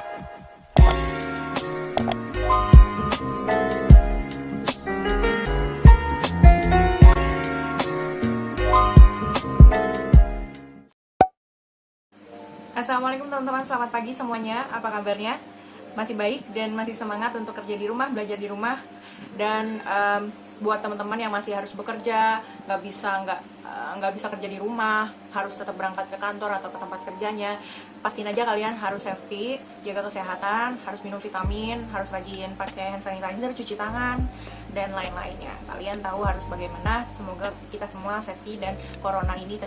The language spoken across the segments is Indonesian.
Assalamualaikum teman-teman, selamat pagi semuanya. Apa kabarnya? Masih baik dan masih semangat untuk kerja di rumah, belajar di rumah. Dan buat teman-teman yang masih harus bekerja, nggak bisa kerja di rumah, harus tetap berangkat ke kantor atau ke tempat kerjanya, pastiin aja kalian harus safety, jaga kesehatan, harus minum vitamin, harus rajin pakai hand sanitizer, cuci tangan, dan lain-lainnya. Kalian tahu harus bagaimana. Semoga kita semua safety dan corona ini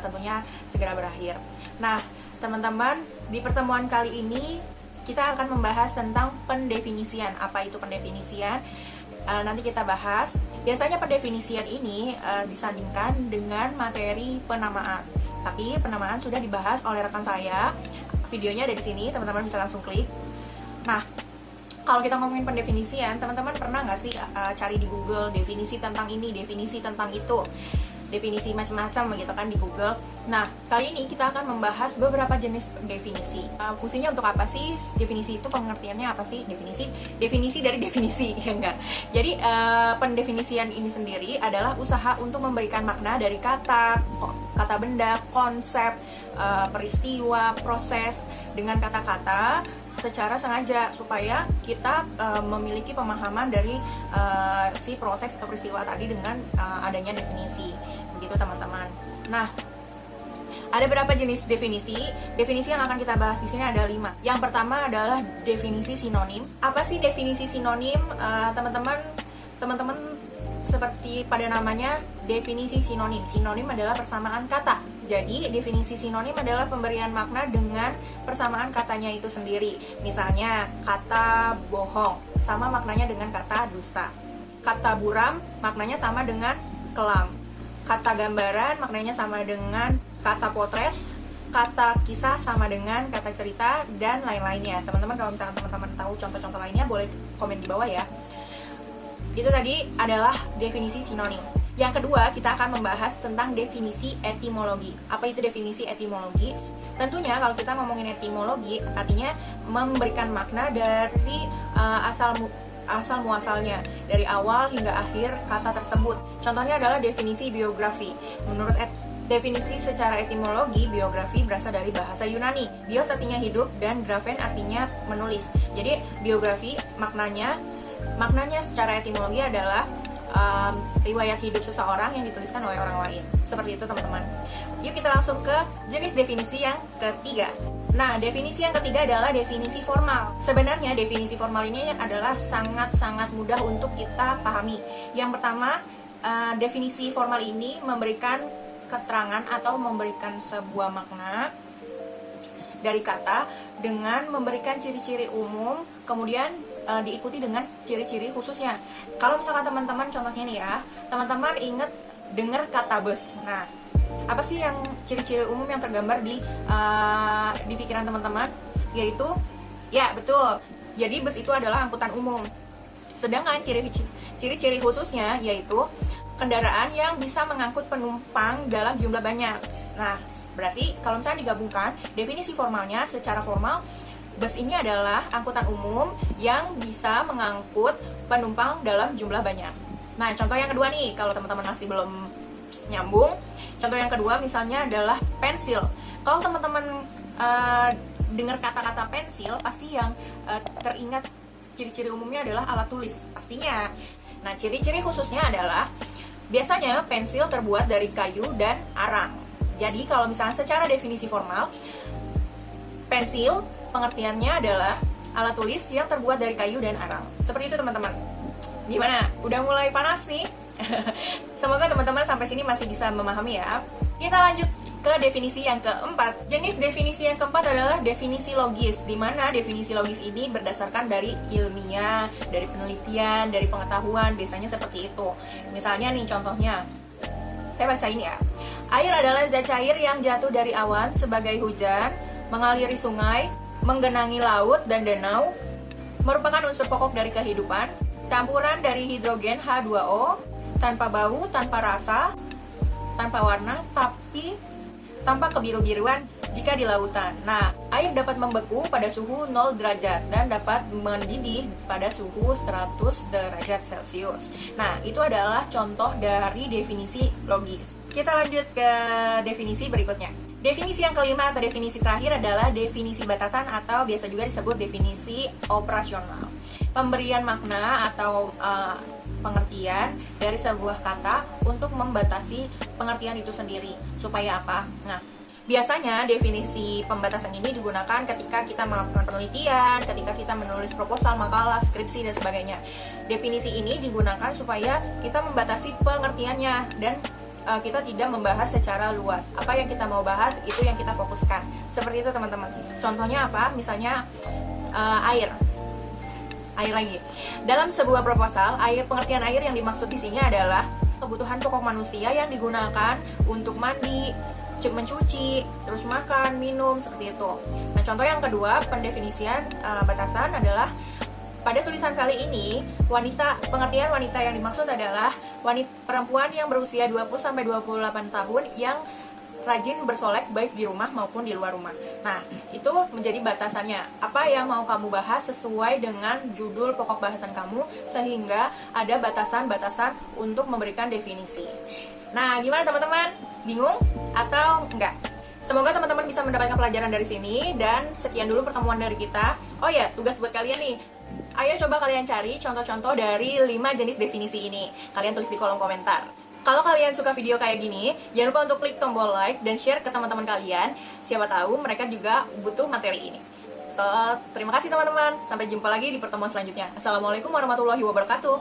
tentunya segera berakhir. Nah, teman-teman, di pertemuan kali ini kita akan membahas tentang pendefinisian. Apa itu pendefinisian? Nanti kita bahas. Biasanya pendefinisian ini disandingkan dengan materi penamaan. Tapi penamaan sudah dibahas oleh rekan saya. Videonya ada di sini, teman-teman bisa langsung klik. Nah, kalau kita ngomongin pendefinisian, teman-teman pernah nggak sih cari di Google definisi tentang ini, definisi tentang itu, definisi macam-macam begitu kan di Google. Nah, kali ini kita akan membahas beberapa jenis definisi. Fungsinya untuk apa sih? Definisi itu pengertiannya apa sih? Definisi dari definisi, ya enggak? Jadi, pendefinisian ini sendiri adalah usaha untuk memberikan makna dari kata benda, konsep, peristiwa, proses dengan kata-kata secara sengaja supaya kita memiliki pemahaman dari si proses atau peristiwa tadi dengan adanya definisi. Begitu teman-teman. Nah, ada berapa jenis definisi? Definisi yang akan kita bahas di sini ada 5. Yang pertama adalah definisi sinonim. Apa sih definisi sinonim? Teman-teman seperti pada namanya, definisi sinonim. Sinonim adalah persamaan kata. Jadi, definisi sinonim adalah pemberian makna dengan persamaan katanya itu sendiri. Misalnya, kata bohong sama maknanya dengan kata dusta. Kata buram maknanya sama dengan kelam. Kata gambaran maknanya sama dengan kata potret. Kata kisah sama dengan kata cerita, dan lain-lainnya. Teman-teman, kalau misalkan teman-teman tahu contoh-contoh lainnya, boleh komen di bawah ya. Itu tadi adalah definisi sinonim. Yang kedua, kita akan membahas tentang definisi etimologi. Apa itu definisi etimologi? Tentunya kalau kita ngomongin etimologi, artinya memberikan makna dari asal muasalnya, dari awal hingga akhir kata tersebut. Contohnya adalah definisi biografi. Menurut definisi secara etimologi, biografi berasal dari bahasa Yunani. Bios artinya hidup dan graphen artinya menulis. Jadi biografi maknanya secara etimologi adalah riwayat hidup seseorang yang dituliskan oleh orang lain. Seperti itu teman-teman. Yuk kita langsung ke jenis definisi yang ketiga. Nah, definisi yang ketiga adalah definisi formal. Sebenarnya definisi formal ini adalah sangat-sangat mudah untuk kita pahami. Yang pertama, definisi formal ini memberikan keterangan atau memberikan sebuah makna dari kata dengan memberikan ciri-ciri umum, kemudian diikuti dengan ciri-ciri khususnya. Kalau misalkan teman-teman, contohnya nih ya, teman-teman inget dengar kata bus. Nah, apa sih yang ciri-ciri umum yang tergambar di pikiran teman-teman? Yaitu, ya betul, jadi bus itu adalah angkutan umum. Sedangkan ciri-ciri khususnya yaitu kendaraan yang bisa mengangkut penumpang dalam jumlah banyak. Nah, berarti kalau misalnya digabungkan, definisi formalnya secara formal, bus ini adalah angkutan umum yang bisa mengangkut penumpang dalam jumlah banyak. Nah, contoh yang kedua nih, kalau teman-teman masih belum nyambung, contoh yang kedua misalnya adalah pensil. Kalau teman-teman dengar kata-kata pensil, pasti yang teringat ciri-ciri umumnya adalah alat tulis, pastinya. Nah, ciri-ciri khususnya adalah biasanya pensil terbuat dari kayu dan arang. Jadi, kalau misalnya secara definisi formal, pensil pengertiannya adalah alat tulis yang terbuat dari kayu dan arang. Seperti itu teman-teman. Gimana? Udah mulai panas nih? Semoga teman-teman sampai sini masih bisa memahami ya. Kita lanjut ke definisi yang keempat. Jenis definisi yang keempat adalah definisi logis, di mana definisi logis ini berdasarkan dari ilmiah, dari penelitian, dari pengetahuan, biasanya seperti itu. Misalnya nih contohnya, saya baca ini ya. Air adalah zat cair yang jatuh dari awan sebagai hujan, mengaliri sungai, menggenangi laut dan danau, merupakan unsur pokok dari kehidupan, campuran dari hidrogen H2O, tanpa bau, tanpa rasa, tanpa warna, tapi tampak kebiru-biruan jika di lautan. Nah, air dapat membeku pada suhu 0 derajat dan dapat mendidih pada suhu 100 derajat Celcius. Nah, itu adalah contoh dari definisi logis. Kita lanjut ke definisi berikutnya. Definisi yang kelima atau definisi terakhir adalah definisi batasan atau biasa juga disebut definisi operasional. Pemberian makna atau pengertian dari sebuah kata untuk membatasi pengertian itu sendiri. Supaya apa? Nah, biasanya definisi pembatasan ini digunakan ketika kita melakukan penelitian, ketika kita menulis proposal, makalah, skripsi, dan sebagainya. Definisi ini digunakan supaya kita membatasi pengertiannya dan kita tidak membahas secara luas. Apa yang kita mau bahas, itu yang kita fokuskan. Seperti itu teman-teman. Contohnya apa? Misalnya air lagi. Dalam sebuah proposal, pengertian air yang dimaksud di sini adalah kebutuhan pokok manusia yang digunakan untuk mandi, mencuci, terus makan, minum, seperti itu. Nah, contoh yang kedua, pendefinisian batasan adalah pada tulisan kali ini, pengertian wanita yang dimaksud adalah perempuan yang berusia 20-28 tahun yang rajin bersolek baik di rumah maupun di luar rumah. Nah, itu menjadi batasannya. Apa yang mau kamu bahas sesuai dengan judul pokok bahasan kamu, sehingga ada batasan-batasan untuk memberikan definisi. Nah, gimana teman-teman? Bingung atau enggak? Semoga teman-teman bisa mendapatkan pelajaran dari sini, dan sekian dulu pertemuan dari kita. Oh ya, tugas buat kalian nih. Ayo coba kalian cari contoh-contoh dari 5 jenis definisi ini. Kalian tulis di kolom komentar. Kalau kalian suka video kayak gini, jangan lupa untuk klik tombol like dan share ke teman-teman kalian. Siapa tahu mereka juga butuh materi ini. So, terima kasih teman-teman. Sampai jumpa lagi di pertemuan selanjutnya. Assalamualaikum warahmatullahi wabarakatuh.